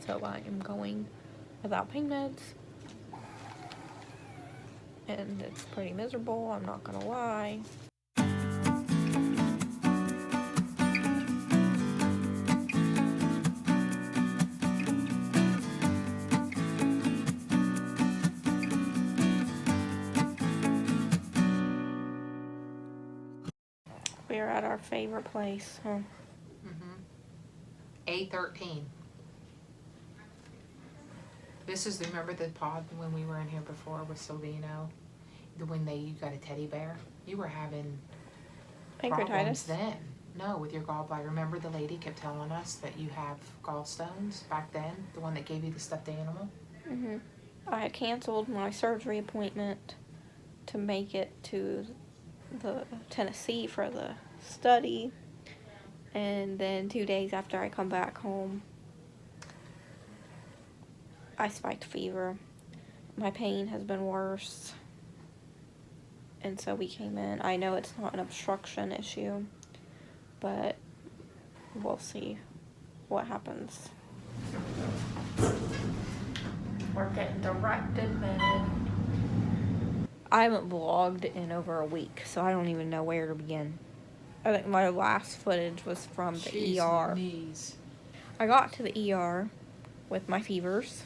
so I am going without pain meds. And it's pretty miserable, I'm not gonna lie. We're at our favorite place, huh? A13. This is, remember the pod when we were in here before with Silvino? When you got a teddy bear? You were having problems then. No, with your gallbladder. Remember the lady kept telling us that you have gallstones back then? The one that gave you the stuffed animal? I had canceled my surgery appointment to make it to the Tennessee for the study. And then 2 days after I come back home, I spiked fever. My pain has been worse. And so we came in. I know it's not an obstruction issue, but we'll see what happens. We're getting direct admitted. I haven't vlogged in over a week, so I don't even know where to begin. I think my last footage was from the ER. I got to the ER with my fevers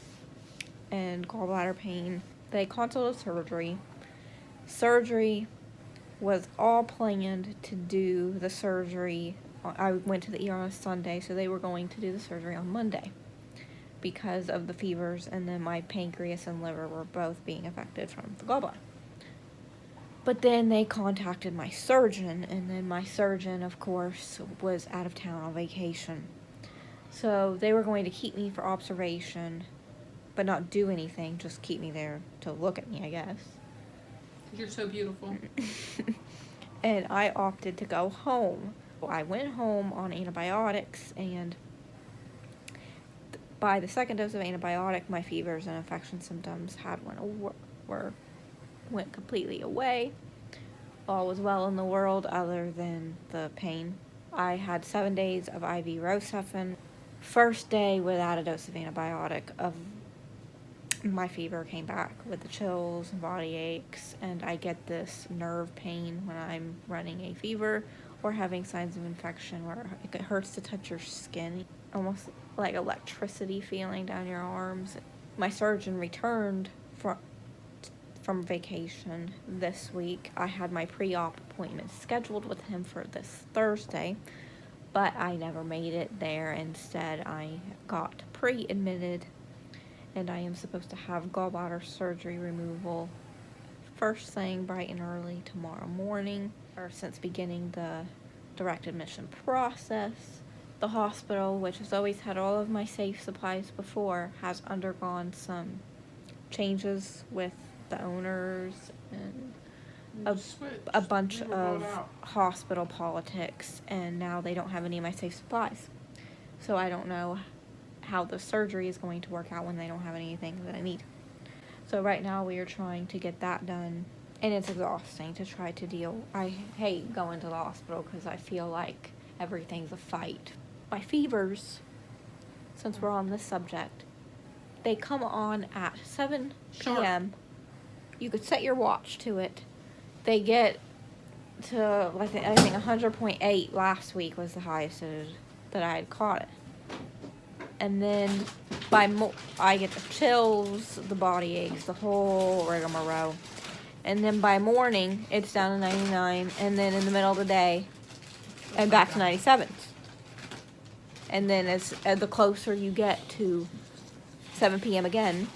and gallbladder pain. They consulted surgery. Surgery was all planned to do the surgery. I went to the ER on Sunday, so they were going to do the surgery on Monday because of the fevers, and then my pancreas and liver were both being affected from the gallbladder. But then they contacted my surgeon, and then my surgeon, of course, was out of town on vacation. So they were going to keep me for observation, but not do anything, just keep me there to look at me, I guess. You're so beautiful. And I opted to go home. I went home on antibiotics, and by the second dose of antibiotic, my fevers and infection symptoms went completely away. All was well in the world other than the pain. I had 7 days of IV Rocephin. First day without a dose of antibiotic, my fever came back with the chills and body aches, and I get this nerve pain when I'm running a fever or having signs of infection where it hurts to touch your skin, almost like electricity feeling down your arms. My surgeon returned from vacation this week. I had my pre-op appointment scheduled with him for this Thursday, but I never made it there. Instead, I got pre-admitted, and I am supposed to have gallbladder surgery removal first thing bright and early tomorrow morning. Or since beginning the direct admission process, the hospital, which has always had all of my safe supplies before, has undergone some changes with the owners and a bunch of hospital politics, and now they don't have any of my safe supplies. So I don't know how the surgery is going to work out when they don't have anything that I need. So right now we are trying to get that done, and it's exhausting to try to deal. I hate going to the hospital because I feel like everything's a fight. My fevers, since we're on this subject, they come on at 7 p.m. You could set your watch to it. They get to, I think 100.8 last week was the highest that I had caught it. And then I get the chills, the body aches, the whole rigmarole. And then by morning, it's down to 99. And then in the middle of the day, and back to 97s. And then as the closer you get to 7 p.m. again,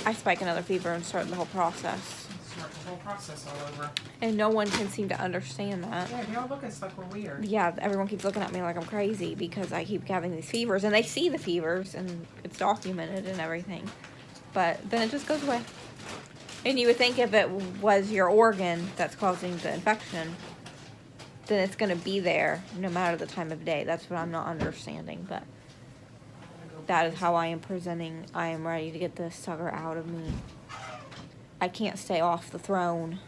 I spike another fever and start the whole process. Start the whole process all over. And no one can seem to understand that. Yeah, they all look at us like we're weird. Yeah, everyone keeps looking at me like I'm crazy because I keep having these fevers. And they see the fevers, and it's documented and everything. But then it just goes away. And you would think if it was your organ that's causing the infection, then it's going to be there no matter the time of day. That's what I'm not understanding, but that is how I am presenting. I am ready to get this sucker out of me. I can't stay off the throne.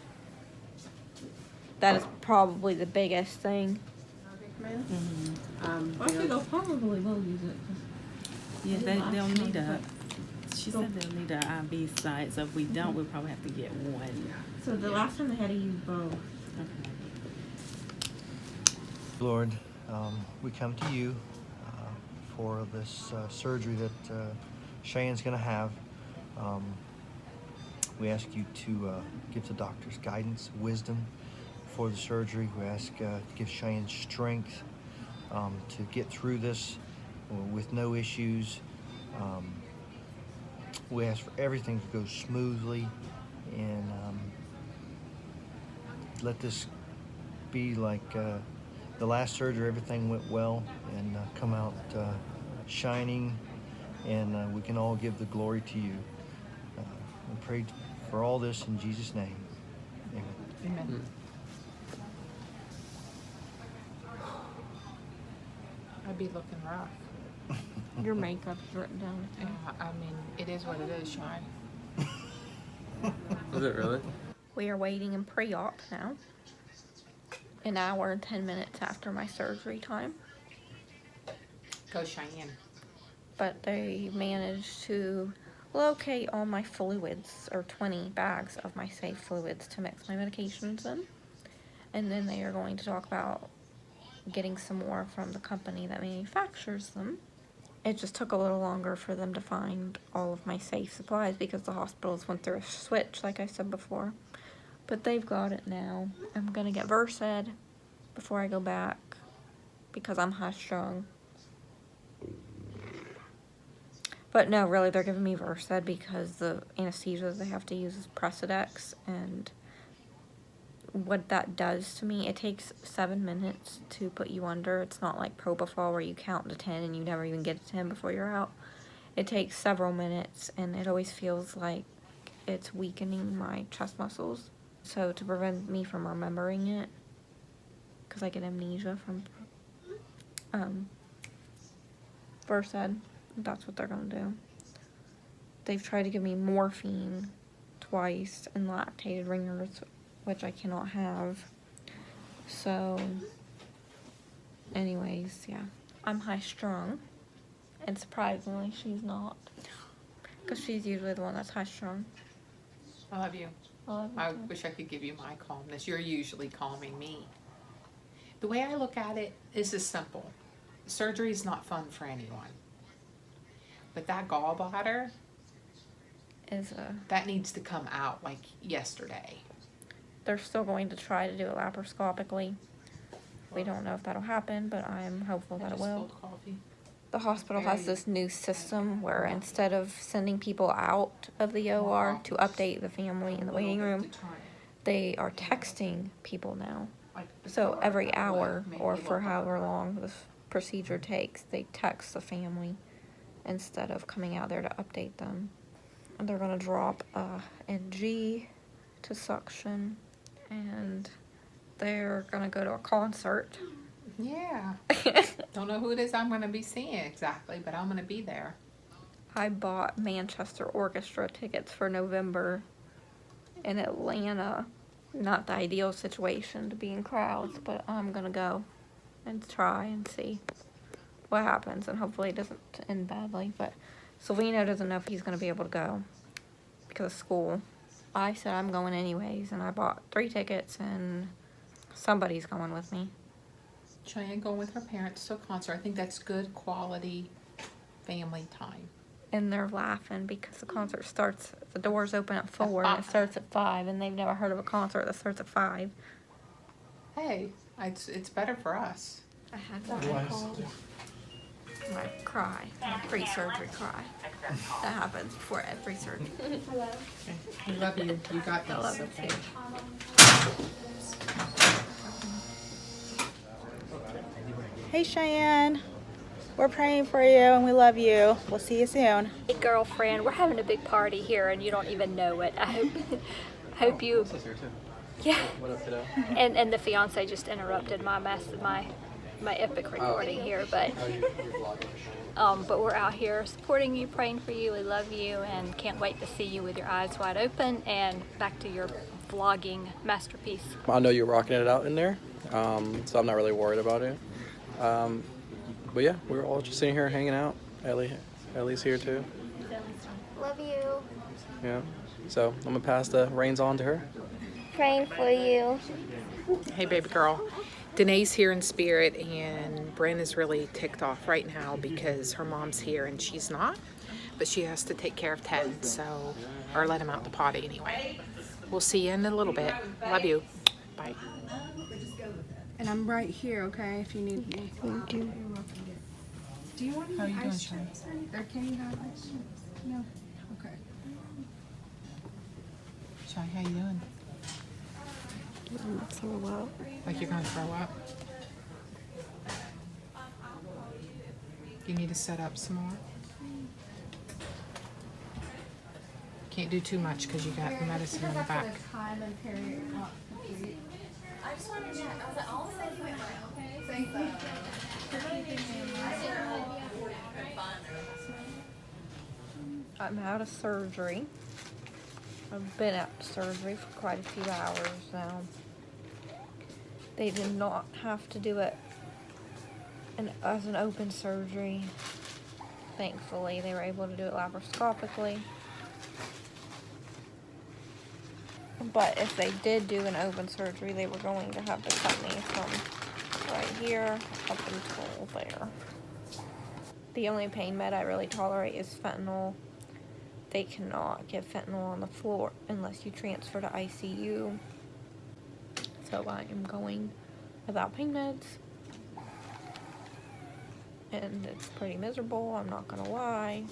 That is probably the biggest thing. ma'am. I think they'll probably will use it. Yeah, they'll need a. She said they'll need an IV site, so if we don't, we'll probably have to get one. So the last time they had to use both. Okay. Lord, we come to you for this surgery that Cheyenne's going to have. We ask you to give the doctors guidance, wisdom for the surgery. We ask to give Cheyenne strength to get through this with no issues. We ask for everything to go smoothly, and let this be like the last surgery. Everything went well and come out shining, and we can all give the glory to you. We pray for all this in Jesus' name. Amen. Amen. I'd be looking rough. Your makeup's written down. Yeah, I mean, it is what it is, Sean. Is it really? We are waiting in pre-op now. An hour and 10 minutes after my surgery time. Go Cheyenne. But they managed to locate all my fluids, or 20 bags of my safe fluids to mix my medications in. And then they are going to talk about getting some more from the company that manufactures them. It just took a little longer for them to find all of my safe supplies because the hospitals went through a switch, like I said before. But they've got it now. I'm gonna get Versed before I go back because I'm high-strung. But no, really, they're giving me Versed because the anesthesia they have to use is Precedex, and what that does to me, it takes 7 minutes to put you under. It's not like propofol where you count to 10 and you never even get to 10 before you're out. It takes several minutes, and it always feels like it's weakening my chest muscles. So to prevent me from remembering it, because I get amnesia from Versed, that's what they're going to do. They've tried to give me morphine twice and lactated ringers, which I cannot have. So, anyways, yeah. I'm high-strung, and surprisingly, she's not. Because she's usually the one that's high-strung. I love you. I love you I too. wish I could give you my calmness. You're usually calming me. The way I look at it is this simple. Surgery is not fun for anyone. But that gallbladder, that needs to come out like yesterday. They're still going to try to do it laparoscopically. We don't know if that'll happen, but I'm hopeful that it will. Spilled coffee. The hospital has this new system where instead of sending people out of the OR to update the family in the waiting room, they are texting people now. So every hour, or for however long this procedure takes, they text the family instead of coming out there to update them. And they're going to drop NG to suction, and they're going to go to a concert. Yeah. Don't know who it is I'm going to be seeing exactly, but I'm going to be there. I bought Manchester Orchestra tickets for November in Atlanta. Not the ideal situation to be in crowds, but I'm going to go and try and see what happens, and hopefully it doesn't end badly. But Silvino doesn't know if he's going to be able to go because of school. I said I'm going anyways, and I bought 3 tickets, and somebody's going with me. Cheyenne going with her parents to a concert. I think that's good quality family time. And they're laughing because the concert starts, the doors open at 4 and it starts at 5, and they've never heard of a concert that starts at 5. Hey, it's better for us. I had what I call my cry, my pre-surgery cry. That happens before every surgery. I love you. You got this. I love you Okay. too. Hey Cheyenne, we're praying for you and we love you. We'll see you soon. Hey girlfriend, we're having a big party here and you don't even know it. I hope you. Yeah. What up, kiddo? And the fiance just interrupted my epic recording here, but but we're out here supporting you, praying for you. We love you and can't wait to see you with your eyes wide open and back to your vlogging masterpiece. I know you're rocking it out in there, so I'm not really worried about it. But yeah, we were all just sitting here hanging out. Ellie's here too. Love you. Yeah. So I'm gonna pass the reins on to her. Praying for you. Hey, baby girl. Danae's here in spirit, and Bren is really ticked off right now because her mom's here and she's not. But she has to take care of Ted, so, or let him out the potty anyway. We'll see you in a little bit. Love you. Bye. And I'm right here, okay, if you need me. Thank you. Do you want How are you any doing, ice Sharon? chips? Or can you have ice chips? No? Okay. Shy, how you doing? Throw up. Like you're gonna throw up? You need to set up some more? Can't do too much because you got medicine in the back. Time and period not complete. I just wanted to check. I was like, all of a sudden you went right, okay? I'm out of surgery. I've been out of surgery for quite a few hours now. They did not have to do it as an open surgery. Thankfully, they were able to do it laparoscopically. But if they did do an open surgery, they were going to have to cut me from right here up until there. The only pain med I really tolerate is fentanyl. They cannot give fentanyl on the floor unless you transfer to ICU. So I am going without pain meds. And it's pretty miserable, I'm not gonna lie.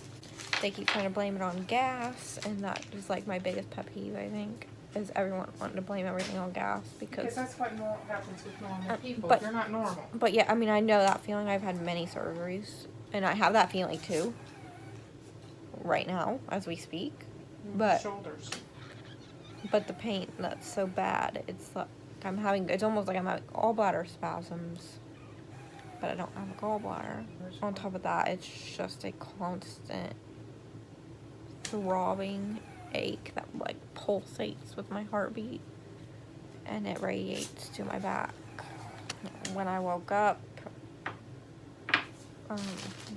They keep trying to blame it on gas, and that is like my biggest pet peeve, I think, is everyone wanting to blame everything on gas Because that's what happens with normal people. but- You're not normal. But yeah, I mean, I know that feeling. I've had many surgeries, and I have that feeling too. Right now, as we speak. But Shoulders. the pain, that's so bad. It's like it's almost like I'm having gallbladder spasms, but I don't have a gallbladder. On top of that, it's just a constant throbbing ache that like pulsates with my heartbeat, and it radiates to my back. When I woke up,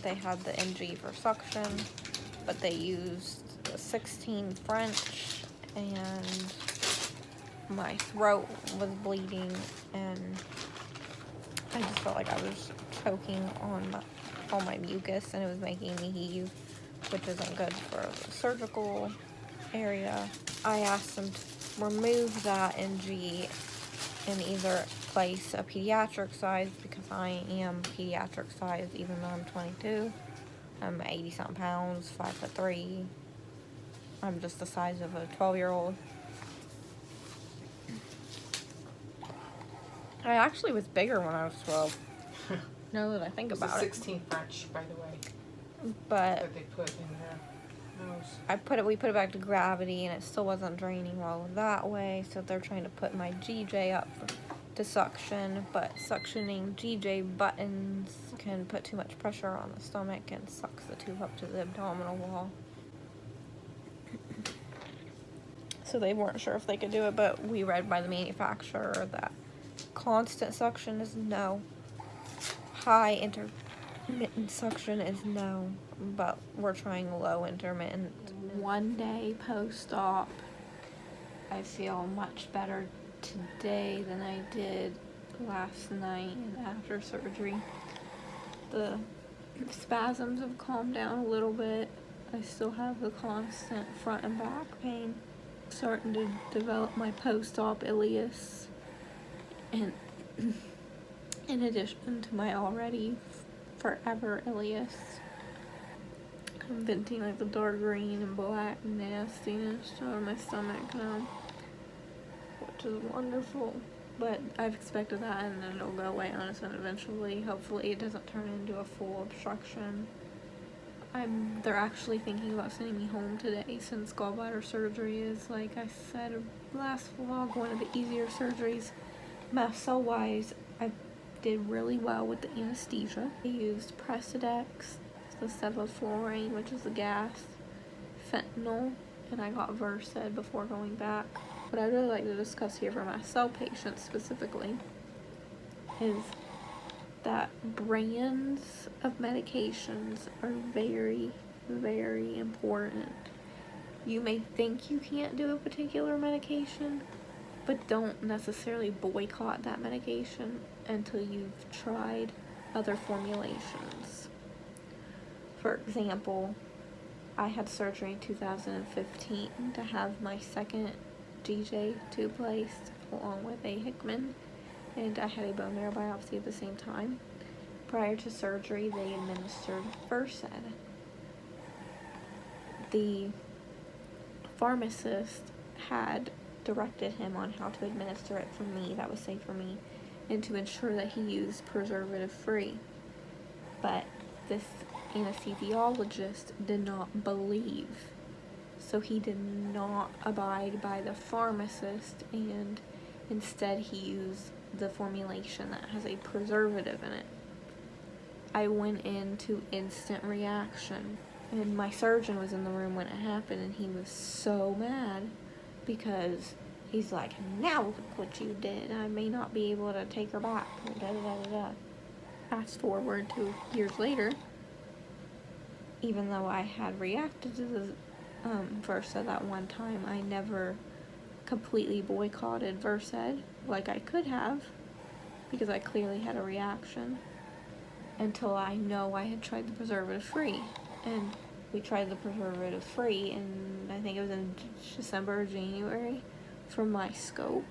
they had the NG for suction, but they used 16 French, and my throat was bleeding, and I just felt like I was choking on all my mucus, and it was making me heave, which isn't good for the surgical area. I asked them to remove that NG and either place a pediatric size, because I am pediatric size even though I'm 22. I'm 80-something pounds, 5'3". I'm just the size of a 12-year-old. I actually was bigger when I was 12. Now that I think about it. 16 French, by the way, But that they put in their nose. we put it back to gravity, and it still wasn't draining well that way, so they're trying to put my GJ up to suction, but suctioning GJ buttons can put too much pressure on the stomach and sucks the tube up to the abdominal wall. So they weren't sure if they could do it, but we read by the manufacturer that constant suction is no. High intermittent suction is no, but we're trying low intermittent. One day post-op, I feel much better today than I did last night and after surgery. The spasms have calmed down a little bit. I still have the constant front and back pain. Starting to develop my post-op ileus, and in addition to my already forever ileus, I'm venting like the dark green and black nastiness out of my stomach now, which is wonderful. But I've expected that, and then it'll go away on its own eventually. Hopefully it doesn't turn into a full obstruction. They're actually thinking about sending me home today, since gallbladder surgery is, like I said last vlog, one of the easier surgeries. Mast cell wise, I did really well with the anesthesia. I used Presidex, the sevoflurane, which is the gas, fentanyl, and I got Versed before going back. What I'd really like to discuss here for my cell patients specifically is that brands of medications are very, very important. You may think you can't do a particular medication, but don't necessarily boycott that medication until you've tried other formulations. For example, I had surgery in 2015 to have my second GJ tube placed along with a Hickman, and I had a bone marrow biopsy at the same time. Prior to surgery, they administered Versed. The pharmacist had directed him on how to administer it for me, that was safe for me, and to ensure that he used preservative free. But this anesthesiologist did not believe, so he did not abide by the pharmacist, and instead he used the formulation that has a preservative in it. I went into instant reaction, and my surgeon was in the room when it happened, and he was so mad because he's like, now look what you did. I may not be able to take her back. Da, da, da, da, da. Fast forward 2 years later, even though I had reacted to the Versed that one time, I never completely boycotted Versed like I could have, because I clearly had a reaction, until I know I had tried the preservative free. And we tried the preservative free, and I think it was in December or January from my scope,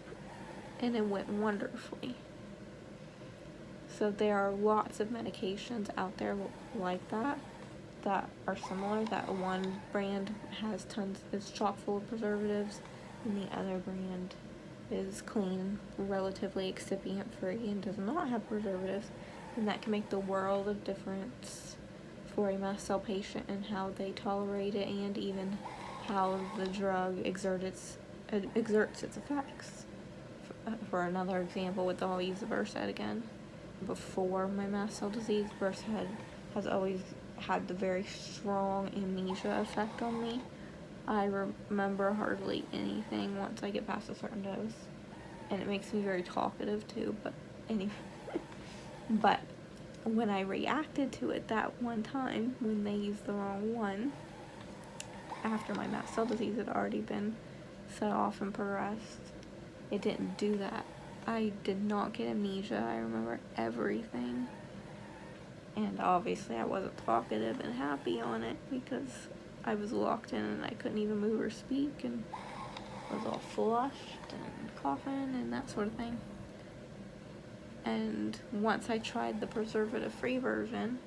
and it went wonderfully. So there are lots of medications out there like that are similar, that one brand has is chock full of preservatives, and the other brand is clean, relatively excipient free, and does not have preservatives, and that can make the world of difference for a mast cell patient and how they tolerate it, and even how the drug exerts its effects. For another example, I'll use the Versed again. Before my mast cell disease, Versed has always had the very strong amnesia effect on me. I remember hardly anything once I get past a certain dose, and it makes me very talkative too, but anyway. But when I reacted to it that one time, when they used the wrong one, after my mast cell disease had already been set off and progressed, it didn't do that. I did not get amnesia. I remember everything. And obviously I wasn't talkative and happy on it because I was locked in and I couldn't even move or speak, and was all flushed and coughing and that sort of thing. And once I tried the preservative-free version,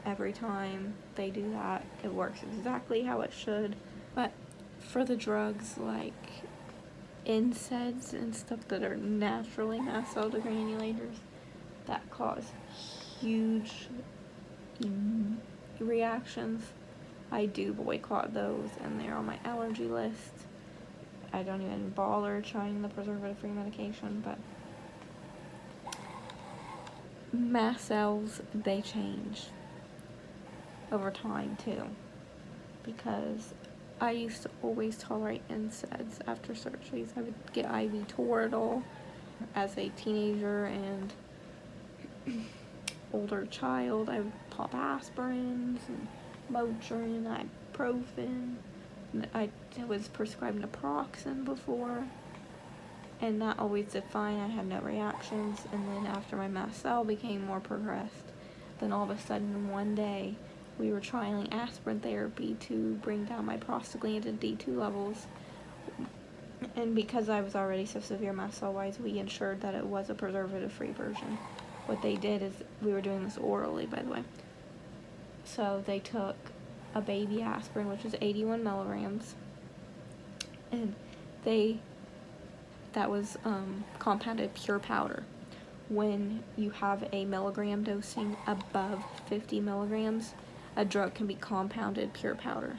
every time they do that, it works exactly how it should. But for the drugs like NSAIDs and stuff that are naturally mast cell degranulators that cause huge reactions, I do boycott those, and they're on my allergy list. I don't even bother trying the preservative-free medication, but mast cells, they change over time too, because I used to always tolerate NSAIDs after surgeries. I would get IV Toradol as a teenager and older child. I would pop aspirins and Motrin, ibuprofen. I was prescribed naproxen before, and that always did fine. I had no reactions. And then after my mast cell became more progressed, then all of a sudden one day we were trialing aspirin therapy to bring down my prostaglandin D2 levels. And because I was already so severe mast cell wise, we ensured that it was a preservative free version. What they did is, we were doing this orally, by the way. So they took a baby aspirin, which is 81 milligrams, and that was compounded pure powder. When you have a milligram dosing above 50 milligrams, a drug can be compounded pure powder.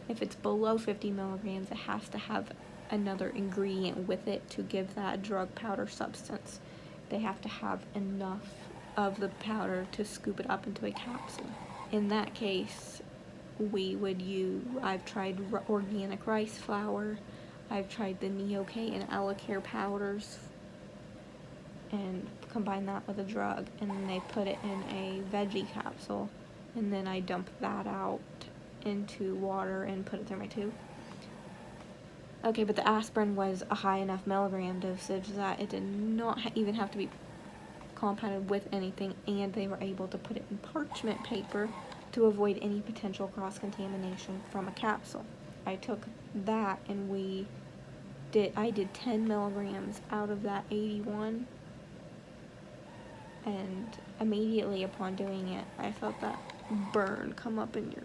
If it's below 50 milligrams, it has to have another ingredient with it to give that drug powder substance. They have to have enough of the powder to scoop it up into a capsule. In that case, I've tried organic rice flour, I've tried the Neocate and Elacare powders, and combine that with a drug, and then they put it in a veggie capsule, and then I dump that out into water and put it through my tube. Okay, but the aspirin was a high enough milligram dosage that it did not even have to be compounded with anything, and they were able to put it in parchment paper to avoid any potential cross-contamination from a capsule. I took that, and I did 10 milligrams out of that 81, and immediately upon doing it, I felt that burn come up in your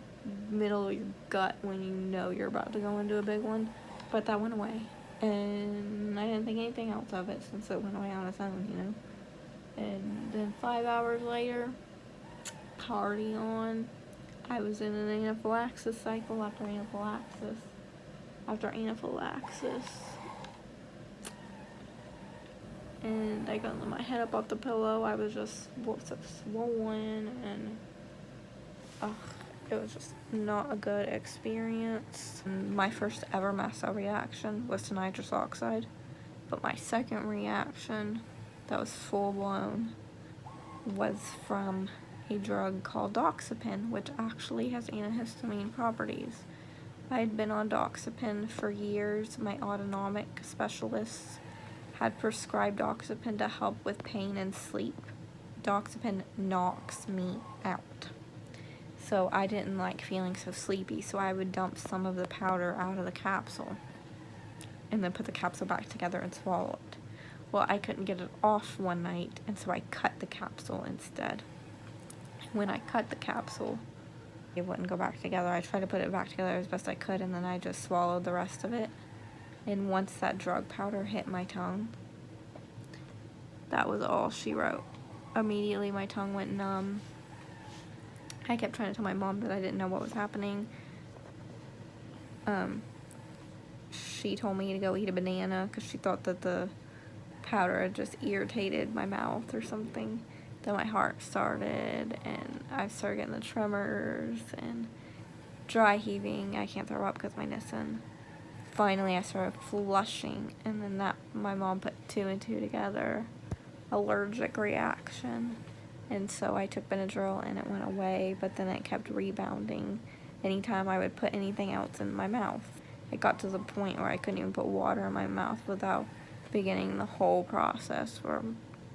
middle of your gut when you know you're about to go into a big one. But that went away, and I didn't think anything else of it since it went away on its own, you know. And then 5 hours later, party on. I was in an anaphylaxis cycle after anaphylaxis after anaphylaxis. And I couldn't lift my head up off the pillow. I was just so swollen, and it was just not a good experience. My first ever mast cell reaction was to nitrous oxide, but my second reaction that was full blown was from a drug called doxepin, which actually has antihistamine properties. I had been on doxepin for years. My autonomic specialists had prescribed doxepin to help with pain and sleep. Doxepin knocks me out. So I didn't like feeling so sleepy, so I would dump some of the powder out of the capsule and then put the capsule back together and swallow it. Well, I couldn't get it off one night, and so I cut the capsule instead. When I cut the capsule, it wouldn't go back together. I tried to put it back together as best I could, and then I just swallowed the rest of it. And once that drug powder hit my tongue, that was all she wrote. Immediately my tongue went numb. I kept trying to tell my mom that I didn't know what was happening. She told me to go eat a banana because she thought that the powder had just irritated my mouth or something. Then my heart started, and I started getting the tremors and dry heaving. I can't throw up because of my Nissen. Finally, I started flushing, and then my mom put 2 and 2 together. Allergic reaction. And so I took Benadryl, and it went away, but then it kept rebounding anytime I would put anything else in my mouth. It got to the point where I couldn't even put water in my mouth without beginning the whole process where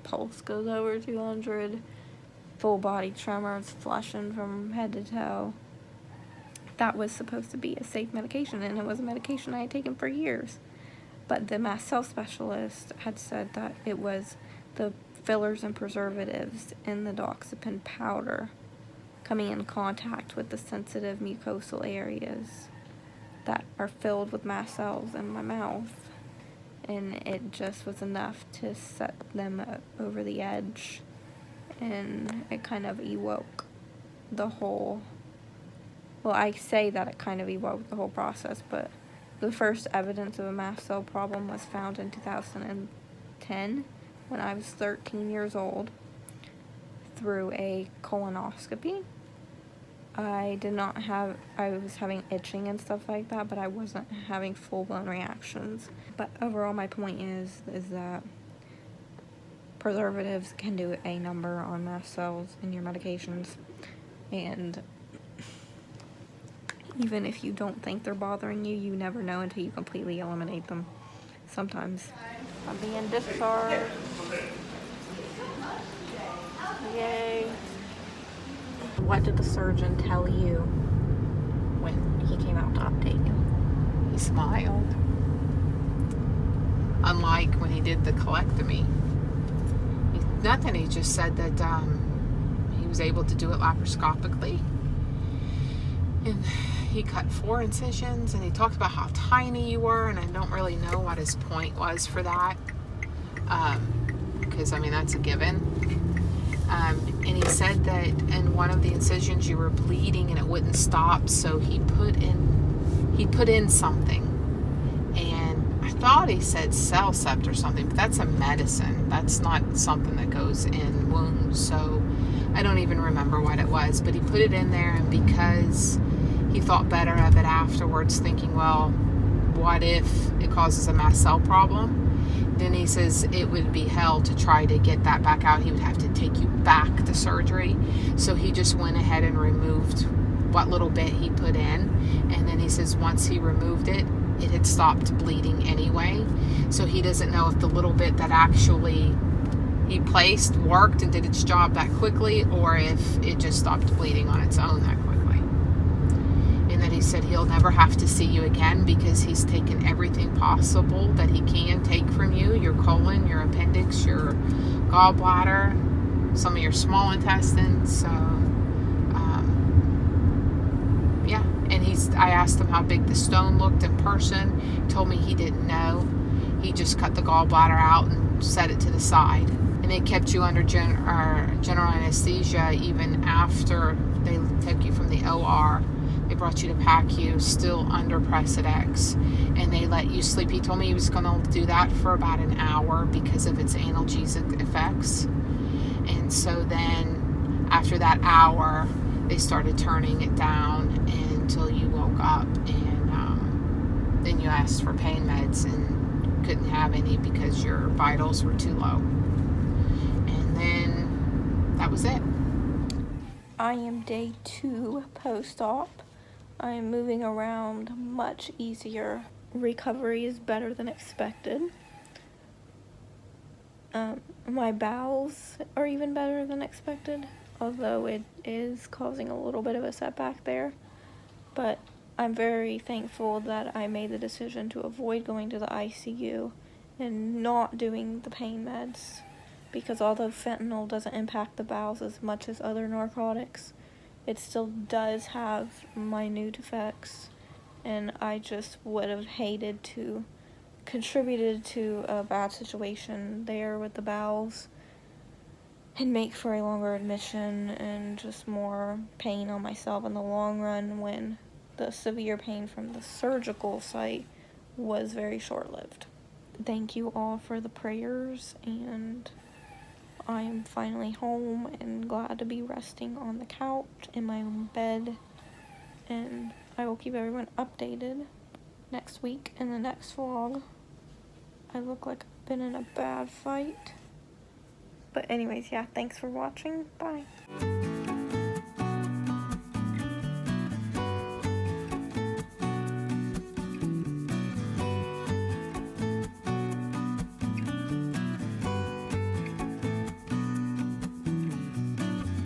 pulse goes over 200, full body tremors, flushing from head to toe. That was supposed to be a safe medication, and it was a medication I had taken for years. But the mast cell specialist had said that it was the fillers and preservatives in the doxepin powder coming in contact with the sensitive mucosal areas that are filled with mast cells in my mouth. And it just was enough to set them over the edge, and it kind of awoke the whole, well, I say that it kind of evoked the whole process, but the first evidence of a mast cell problem was found in 2010 when I was 13 years old through a colonoscopy. I was having itching and stuff like that, but I wasn't having full-blown reactions. But overall, my point is that preservatives can do a number on mast cells in your medications, and even if you don't think they're bothering you, you never know until you completely eliminate them. Sometimes I'm being discharged. Yay. What did the surgeon tell you when he came out to update you? He smiled. Unlike when he did the colectomy. Nothing, he just said that he was able to do it laparoscopically. And he cut 4 incisions, and he talked about how tiny you were, and I don't really know what his point was for that. Because, I mean, that's a given. And he said that in one of the incisions you were bleeding and it wouldn't stop, so he put in something. And I thought he said Cellcept or something, but that's a medicine. That's not something that goes in wounds, so I don't even remember what it was. But he put it in there, and because he thought better of it afterwards, thinking, well, what if it causes a mast cell problem? Then he says it would be hell to try to get that back out. He would have to take you back to surgery. So he just went ahead and removed what little bit he put in. And then he says once he removed it, it had stopped bleeding anyway. So he doesn't know if the little bit that actually he placed worked and did its job that quickly, or if it just stopped bleeding on its own that quickly. And then he said he'll never have to see you again because he's taken everything possible that he can take from you, your colon, your appendix, your gallbladder, some of your small intestines. So yeah. And I asked him how big the stone looked in person. He told me he didn't know. He just cut the gallbladder out and set it to the side. And they kept you under general anesthesia even after they took you from the OR. They brought you to PACU, still under Precedex, and they let you sleep. He told me he was going to do that for about an hour because of its analgesic effects. And so then after that hour, they started turning it down until you woke up, and then you asked for pain meds and couldn't have any because your vitals were too low. And then that was it. I am day 2 post-op. I am moving around much easier. Recovery is better than expected. My bowels are even better than expected, although it is causing a little bit of a setback there. But I'm very thankful that I made the decision to avoid going to the ICU and not doing the pain meds, because although fentanyl doesn't impact the bowels as much as other narcotics, it still does have minute effects, and I just would have hated to contributed to a bad situation there with the bowels and make for a longer admission and just more pain on myself in the long run when the severe pain from the surgical site was very short-lived. Thank you all for the prayers, and I am finally home and glad to be resting on the couch in my own bed, and I will keep everyone updated next week in the next vlog. I look like I've been in a bad fight. But anyways, yeah, thanks for watching. Bye.